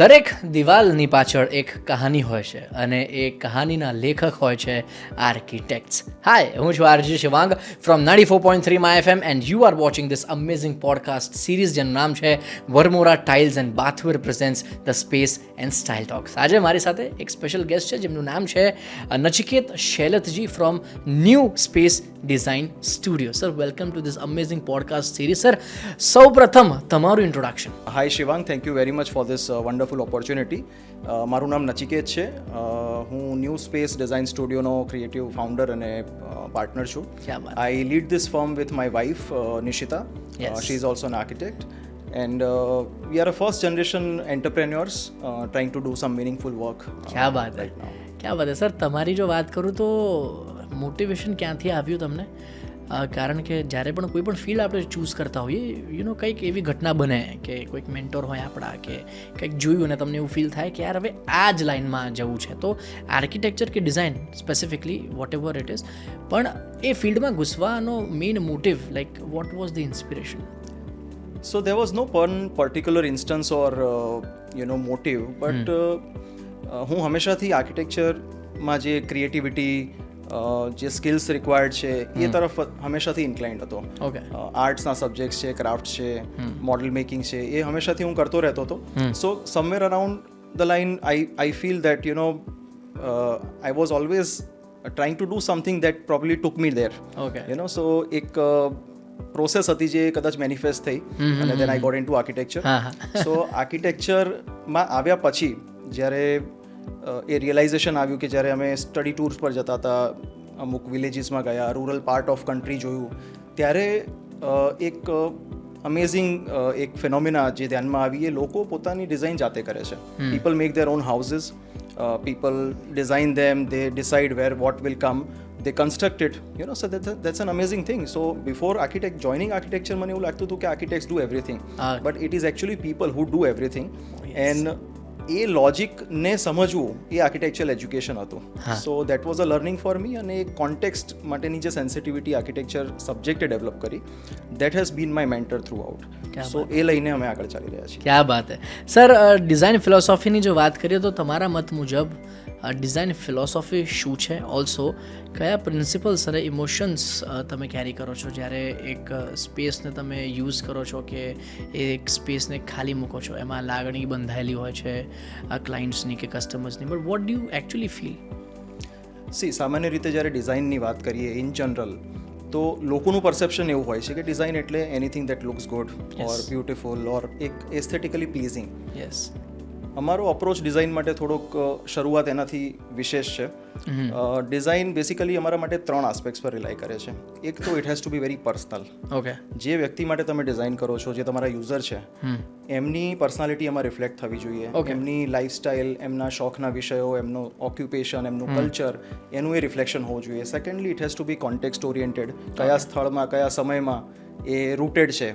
દરેક દિવાલની પાછળ એક કહાની હોય છે અને એ કહાનીના લેખક હોય છે આર્કિટેક્ટ્સ. હાય, હું છું RJ Shivang from 94.3 my FM and you are watching this amazing podcast series જેનું નામ છે Varmora tiles and bathware presents the space and style talks. આજે મારી સાથે એક સ્પેશિયલ ગેસ્ટ છે જેમનું નામ છે Nachiket Shailatji from new space design studio. Sir, welcome to this amazing podcast series. Sir, સૌ પ્રથમ તમારું introduction. Hi Shivang, thank you very much for this wonderful opportunity. મારું નામ નચિકેત છે. હું ન્યૂ સ્પેસ ડિઝાઇન સ્ટુડિયોનો ક્રિએટિવ ફાઉન્ડર અને પાર્ટનર છું. I lead this firm with my wife Nishita. She is also an architect and we are a first generation entrepreneurs trying to do some meaningful work क्या बात है right now. क्या बात है sir. તમારી જો વાત કરું તો મોટિવેશન ક્યાંથી આવ્યું તમને? કારણ કે જ્યારે પણ કોઈ પણ ફિલ્ડ આપણે ચૂઝ કરતા હોઈએ કંઈક એવી ઘટના બને કે કોઈક મેન્ટોર હોય આપણા કે કંઈક જોયું અને તમને એવું ફીલ થાય કે યાર હવે આ જ લાઇનમાં જવું છે. તો આર્કિટેક્ચર કે design specifically whatever it is, પણ એ ફિલ્ડમાં ઘૂસવાનો main motive, like what was the inspiration? So there was no one particular instance or motive, but હું હંમેશાથી આર્કિટેક્ચરમાં જે ક્રિએટિવિટી, જે સ્કિલ્સ રિક્વાયર્ડ છે એ તરફ હંમેશાથી ઇન્ક્લાઇન્ડ હતો. આર્ટ્સના સબ્જેક્ટ્સ છે, ક્રાફ્ટ છે, મોડલ મેકિંગ છે, એ હંમેશાથી હું કરતો રહેતો હતો. So somewhere around the line I feel that I was always trying to do something that probably took me there. So એક પ્રોસેસ હતી જે કદાચ મેનિફેસ્ટ થઈ અને then I got into architecture. So આર્કિટેક્ચરમાં આવ્યા પછી જ્યારે એ રિયલાઇઝેશન આવ્યું કે જ્યારે અમે સ્ટડી ટૂર્સ પર જતા હતા, અમુક વિલેજીસમાં ગયા, રૂરલ પાર્ટ ઓફ કન્ટ્રી જોયું, ત્યારે એક અમેઝિંગ એક ફિનોમિના જે ધ્યાનમાં આવી, એ લોકો પોતાની ડિઝાઇન જાતે કરે છે. People make there on houses, people design them, they decide where what will come, they construct it, so that's an amazing thing. So before joining architecture મને એવું લાગતું હતું કે architects do everything, but it is actually people who do everything. And એ લોજિકને સમજવું એ architectural education હતું. So that was a learning for me, અને એ context માટેની જે સેન્સિટિવિટી આર્કિટેક્ચર સબ્જેક્ટે ડેવલપ કરી, that has been my mentor throughout. So એ લઈને અમે આગળ ચાલી રહ્યા છીએ. ક્યાં બાત હે સર. ડિઝાઇન ફિલોસોફીની જો વાત કરીએ તો તમારા મત મુજબ ડિઝાઇન ફિલોસોફી શું છે? ઓલ્સો કયા પ્રિન્સિપલ્સ અને ઇમોશન્સ તમે કેરી કરો છો જ્યારે એક સ્પેસને તમે યુઝ કરો છો કે એક સ્પેસને ખાલી મૂકો છો? એમાં લાગણી બંધાયેલી હોય છે ક્લાયન્ટ્સની કે કસ્ટમર્સની, but what do you actually feel? સામાન્ય રીતે જ્યારે ડિઝાઇનની વાત કરીએ ઇન જનરલ, તો લોકોનું પરસેપ્શન એવું હોય છે કે ડિઝાઇન એટલે anything that looks good or beautiful or એક એસ્થેટિકલી પ્લીઝિંગ. યસ. અમારો અપ્રોચ ડિઝાઇન માટે થોડોક શરૂઆત એનાથી વિશેષ છે. ડિઝાઇન બેસિકલી અમારા માટે 3 આસ્પેક્ટ્સ પર રિલાય કરે છે. એક તો it has to be very personal. જે વ્યક્તિ માટે તમે ડિઝાઇન કરો છો, જે તમારા યુઝર છે, એમની પર્સનાલિટી એમાં રિફ્લેક્ટ થવી જોઈએ. એમની લાઇફસ્ટાઇલ, એમના શોખના વિષયો, એમનું ઓક્યુપેશન, એમનું કલ્ચર, એનું એ રિફ્લેક્શન હોવું જોઈએ. Secondly it has to be context oriented. કયા સ્થળમાં, કયા સમયમાં એ રૂટેડ છે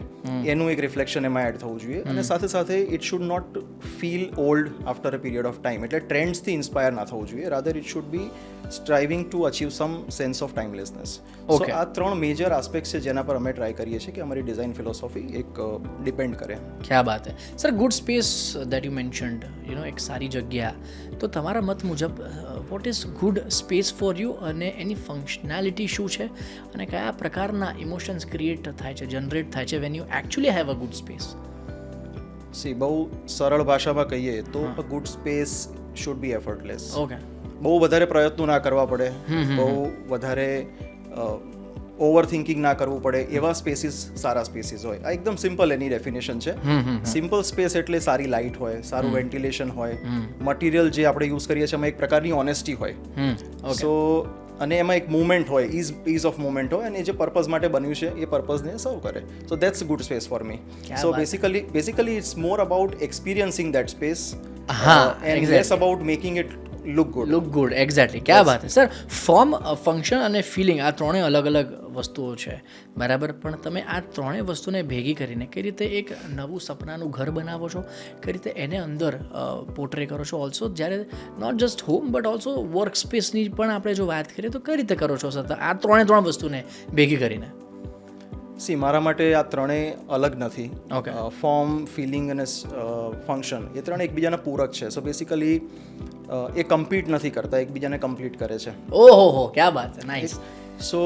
એનું એક રિફ્લેક્શન એમાં એડ થવું જોઈએ. અને સાથે સાથે it should not feel old after a period of time. એટલે ટ્રેન્ડ્સથી ઇન્સ્પાયર ના થવું જોઈએ, rather it should be striving to achieve some sense of timelessness. So આ 3 મેજર આસ્પેક્ટ છે જેના પર અમે ટ્રાય કરીએ છીએ કે અમારી ડિઝાઇન ફિલોસોફી એક ડિપેન્ડ કરે. ક્યાં બાત હે sir. Good space that you mentioned, એક સારી જગ્યા, તો તમારા મત મુજબ what is good space for you, અને એની ફંક્શનાલિટી શું છે, અને કયા પ્રકારના ઇમોશન્સ ક્રિએટ થાય છે, જનરેટ થાય છે when you actually have a good space? બહુ સરળ ભાષામાં કહીએ તો a good space should be effortless. બહુ વધારે પ્રયત્નો ના કરવા પડે, બહુ વધારે ઓવર થિંકિંગ ના કરવું પડે, એવા સ્પેસીસ સારા સ્પેસીસ હોય. આ એકદમ સિમ્પલ એની ડેફિનેશન છે. સિમ્પલ સ્પેસ એટલે સારી લાઇટ હોય, સારું વેન્ટિલેશન હોય, મટીરિયલ જે આપણે યુઝ કરીએ છીએ એમાં એક પ્રકારની ઓનેસ્ટી હોય. સો અને એમાં એક મુવમેન્ટ હોય, ઇઝ ઓફ મુવમેન્ટ હોય, અને જે પર્પઝ માટે બન્યું છે એ પર્પઝને સર્વ કરે. So that's good space for me. So basically it's more about experiencing that space and less about making it look good. Exactly. ક્યાં વાત છે સર. ફોર્મ, ફંક્શન અને ફિલિંગ, આ ત્રણેય અલગ અલગ વસ્તુઓ છે, બરાબર, પણ તમે આ ત્રણેય વસ્તુને ભેગી કરીને કઈ રીતે એક નવું સપનાનું ઘર બનાવો છો, કઈ રીતે એને અંદર પોર્ટ્રે કરો છો? ઓલ્સો જ્યારે not just home but also work સ્પેસની પણ આપણે જો વાત કરીએ તો કઈ રીતે કરો છો સર આ ત્રણે વસ્તુને ભેગી કરીને? સી મારા માટે આ ત્રણેય અલગ નથી. Okay. ફોર્મ, ફિલિંગ અને ફંક્શન એ ત્રણે એકબીજાના પૂરક છે. સો બેસિકલી એ કમ્પીટ નથી કરતા, એકબીજાને કમ્પ્લીટ કરે છે. ઓહો હો, ક્યાં વાત છે, નાઇસ. સો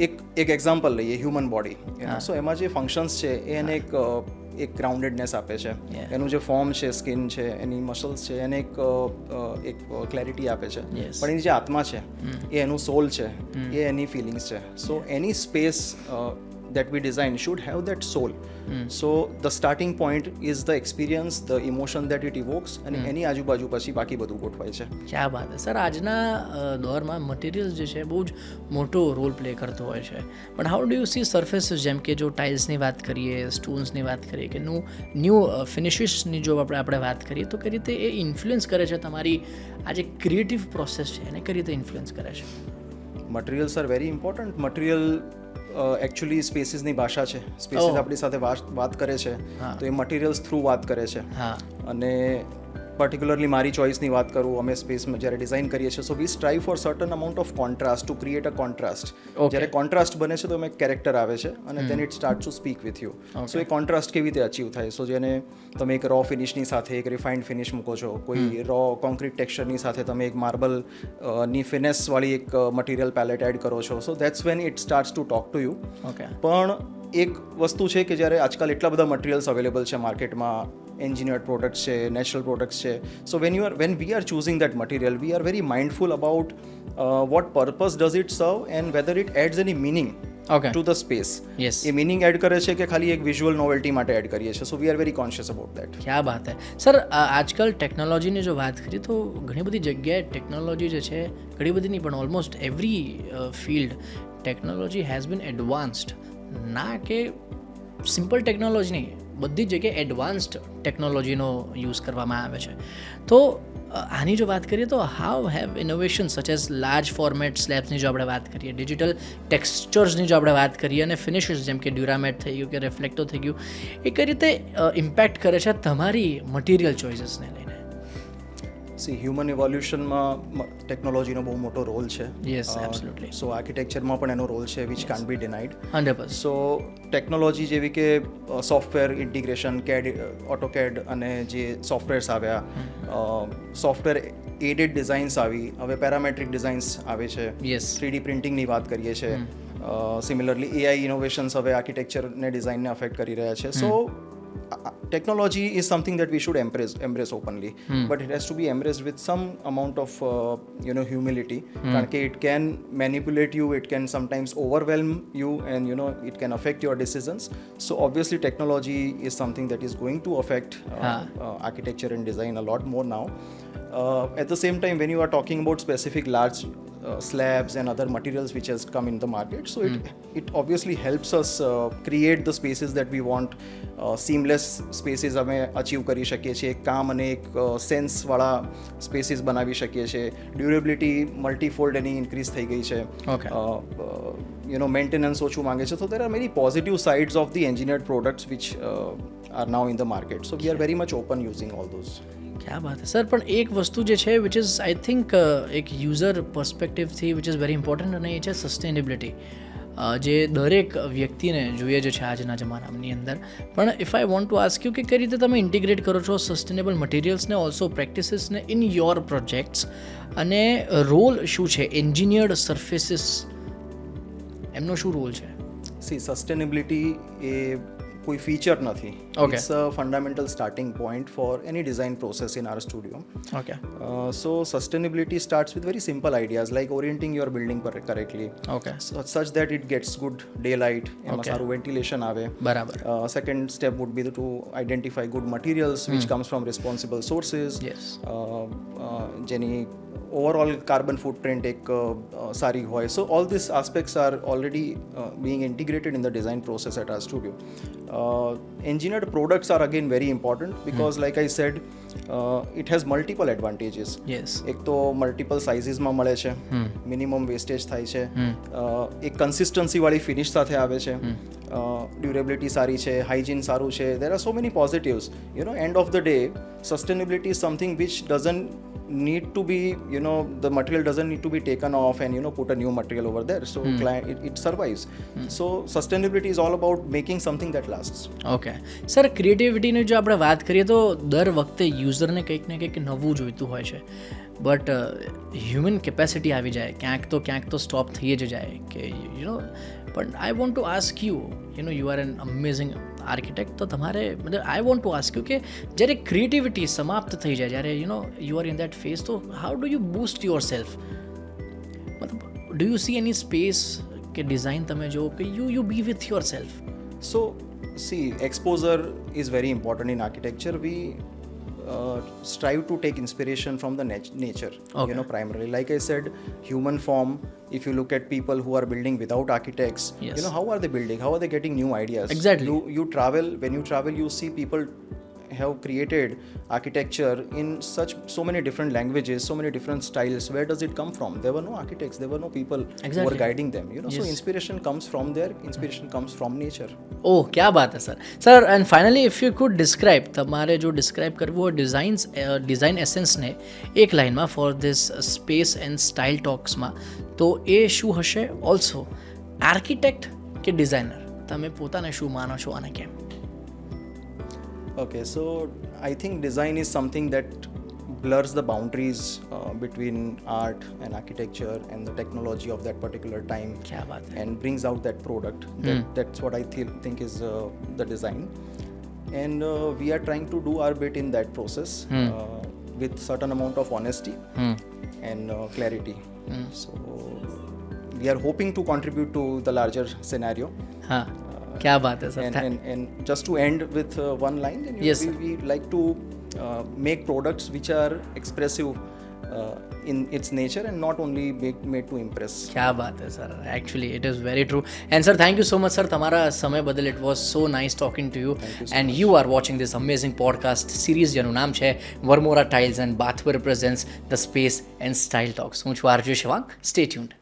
એક એક્ઝામ્પલ લઈએ, હ્યુમન બોડી. સો એમાં જે ફંક્શન્સ છે એ એને એક ગ્રાઉન્ડેડનેસ આપે છે. એનું જે ફોર્મ છે, સ્કિન છે, એની મસલ્સ છે, એને એક ક્લેરિટી આપે છે. પણ એની જે આત્મા છે એ એનું સોલ છે, એ એની ફિલિંગ્સ છે. સો એની space that we design should have that soul. So the starting point is the experience, the emotion that it evokes, અને એની આજુબાજુ પછી બાકી બધું ગોઠવાય છે. ક્યાં વાત છે સર. આજના દોરમાં મટીરિયલ્સ જે છે બહુ જ મોટો રોલ પ્લે કરતો હોય છે. પણ હાઉ ડુ યુ સી સર્ફેસીસ, જેમ કે જો ટાઇલ્સની વાત કરીએ, સ્ટોન્સની વાત કરીએ, કે ન્યૂ ફિનિશિસની જો આપણે વાત કરીએ, તો કઈ રીતે એ ઇન્ફ્લુઅન્સ કરે છે તમારી આ જે ક્રિએટિવ પ્રોસેસ છે એને કઈ રીતે ઇન્ફ્લુઅન્સ કરે છે? Materials are very important. Material actually સ્પેસીસની ભાષા છે. સ્પેસીસ આપણી સાથે વાત કરે છે, તો એ મટીરિયલ્સ થ્રુ વાત કરે છે. અને પર્ટિક્યુલરલી મારી ચોઇસની વાત કરું, અમે સ્પેસમાં જ્યારે ડિઝાઇન કરીએ છીએ, so we strive for certain amount of contrast to create a contrast. જ્યારે કોન્ટ્રાસ્ટ બને છે તો અમે કેરેક્ટર આવે છે અને then it start to speak with you. So એ કોન્ટ્રાસ્ટ કેવી રીતે અચીવ થાય? સો જેને તમે એક રો ફિનિશની સાથે એક રિફાઇન્ડ ફિનિશ મૂકો છો, કોઈ રો કોન્ક્રીટ ટેક્સચરની સાથે તમે એક માર્બલ ની ફિનેસવાળી એક મટીરિયલ પેલેટ એડ કરો છો, સો that's when it starts to talk to you. પણ એક વસ્તુ છે કે જ્યારે આજકાલ એટલા બધા મટીરિયલ્સ અવેલેબલ છે માર્કેટમાં, engineered products છે, natural products છે. So when we are choosing that material, we are very mindful about what purpose does it serve and whether it adds any meaning to the space. Yes. એ meaning add કરે છે કે ખાલી એક visual novelty માટે add કરીએ છીએ. So we are very conscious about that. ક્યાં બાત હે સર. આજકાલ ટેકનોલોજીની જો વાત કરીએ તો ઘણી બધી જગ્યાએ ટેકનોલોજી જે છે, ઘણી બધી નહીં પણ almost every field technology has been advanced. ના કે સિમ્પલ ટેકનોલોજી નહીં, બધી જગ્યાએ એડવાન્સ્ડ ટેકનોલોજીનો યુઝ કરવામાં આવે છે. તો આની જો વાત કરીએ તો how have innovation such as large format સ્લેબ્સની જો આપણે વાત કરીએ, ડિજિટલ ટેક્સચર્સની જો આપણે વાત કરીએ, અને ફિનિશિસ જેમ કે ડ્યુરામેટ થઈ ગયું કે રિફ્લેક્ટો થઈ ગયું, એ કઈ રીતે ઇમ્પેક્ટ કરે છે તમારી મટીરિયલ ચોઇસીસને લઈને? સી હ્યુમન ઇવોલ્યુશનમાં ટેકનોલોજીનો બહુ મોટો રોલ છે. Yes, absolutely. સો આર્કિટેક્ચરમાં પણ એનો રોલ છે, which can't B denied. 100%. So technology જેવી કે સોફ્ટવેર ઇન્ટિગ્રેશન, કેડ, ઓટોકેડ અને જે સોફ્ટવેર્સ આવ્યા, સોફ્ટવેર એડેડ ડિઝાઇન્સ આવી, હવે પેરામેટ્રિક ડિઝાઇન્સ આવે છે. યસ. 3D પ્રિન્ટિંગની વાત કરીએ છીએ. સિમિલરલી એઆઈ ઇનોવેશન્સ હવે આર્કિટેક્ચરને ડિઝાઇનને અફેક્ટ કરી રહ્યા છે. સો technology is something that we should embrace openly, but it has to be embraced with some amount of humility. કારણ કે it can manipulate you, it can sometimes overwhelm you, and it can affect your decisions. So obviously technology is something that is going to affect architecture and design a lot more now. At the same time, when you are talking about specific large slabs and other materials which has come in the market, so it obviously helps us create the spaces that we want. Seamless spaces અમે achieve કરી શકીએ છીએ, એક કામ અને એક સેન્સવાળા spaces બનાવી શકીએ છીએ. ડ્યુરેબિલિટી મલ્ટીફોલ્ડ એની ઇન્ક્રીઝ થઈ ગઈ છે. મેન્ટેનન્સ ઓછું માંગે છે. So there are many positive sides of the engineered products which are now in the market. So we are very much open using all those. ક્યાં વાત છે સર. પણ એક વસ્તુ જે છે વિચ ઇઝ આઈ થિંક એક યુઝર પર્સ્પેક્ટિવથી વિચ ઇઝ વેરી ઇમ્પોર્ટન્ટ, અને એ છે સસ્ટેનેબિલિટી, જે દરેક વ્યક્તિને જોઈએ છે આજના જમાનાની અંદર. પણ if I want to ask you કે કઈ રીતે તમે ઇન્ટિગ્રેટ કરો છો સસ્ટેનેબલ મટીરિયલ્સને, ઓલ્સો પ્રેક્ટિસીસને ઇન યોર પ્રોજેક્ટ્સ, અને રોલ શું છે એન્જિનિયર્ડ સર્ફેસીસ, એમનો શું રોલ છે? સી સસ્ટેનેબિલિટી એ કોઈ ફીચર નથી. It's a fundamental starting point for any design process in our studio. Okay. So sustainability starts with very simple ideas like orienting your building correctly. Okay. Such that it gets good daylight, એમાં સારું ventilation આવે. બરાબર. Second step would be to identify good materials which comes from responsible sources, જેની overall carbon footprint એક સારી હોય. So all this aspects are already being integrated in the design process at our studio. Engineered products are again very important because like I said, it has multiple advantages. Yes. એક તો multiple સાઇઝીસમાં મળે છે, minimum wastage થાય છે, એક કન્સિસ્ટન્સીવાળી finish સાથે આવે છે, ડ્યુરેબિલિટી સારી છે, હાઇજીન સારું છે. There are so many positives. End of the day sustainability is something which doesn't need to be, the material doesn't need to be taken off and put a new material over there, so it survives. So sustainability is all about making something that lasts. Okay sir, ક્રિએટિવિટીની જો આપણે વાત કરીએ તો દર વખતે યુઝરને કંઈક ને કંઈક નવું જોઈતું હોય છે, બટ હ્યુમન કેપેસિટી આવી જાય ક્યાંક તો સ્ટોપ થઈ જ જાય કે પણ I want to ask you you are an amazing architect, તો તમારે મતલબ I want to ask you કે જ્યારે ક્રિએટિવિટી સમાપ્ત થઈ જાય, જ્યારે you are in that phase, તો how do you boost yourself? મતલબ do you see any space કે ડિઝાઇન તમે જો કે you be with yourself? So see, exposure is very important in architecture. We strive to take inspiration from the nature, primarily. Like I said, human form. If you look at people who are building without architects, Yes. how are they building? How are they getting new ideas? Exactly. You travel. When you travel, you see people have created architecture in so many different languages, so many different styles. Where does it come from? There were no architects, there were no people who were guiding them. So Yes. inspiration comes from there. Inspiration comes from nature. ઓહ, ક્યા બાત હે sir. Sir, and finally if you could describe, તમારે જો describe કરવું હોય design એસેન્સને એક લાઇનમાં for this space and style ટોક્સમાં, તો એ શું હશે? ઓલ્સો આર્કિટેક્ટ કે ડિઝાઇનર, તમે પોતાને શું માનો છો અને કેમ? Okay, so I think design is something that blurs the boundaries between art and architecture and the technology of that particular time, ક્યા બાત હે. and brings out that product. That's what I think is the design. And we are trying to do our bit in that process with certain amount of honesty and clarity. So we are hoping to contribute to the larger scenario. હા, ક્યા બાત હે sir. And just to end with one line, Yes, we like to make products which are expressive in its nature and not only made to impress. ક્યા બાત હે sir. Actually it is very true. And sir, thank you so much sir તમારા સમય બદલ. It was so nice talking to you. And you are watching this amazing podcast series જેનું નામ છે Varmora tiles and bathware presents the space and style talks. હું છું RJ Shivang. Stay tuned.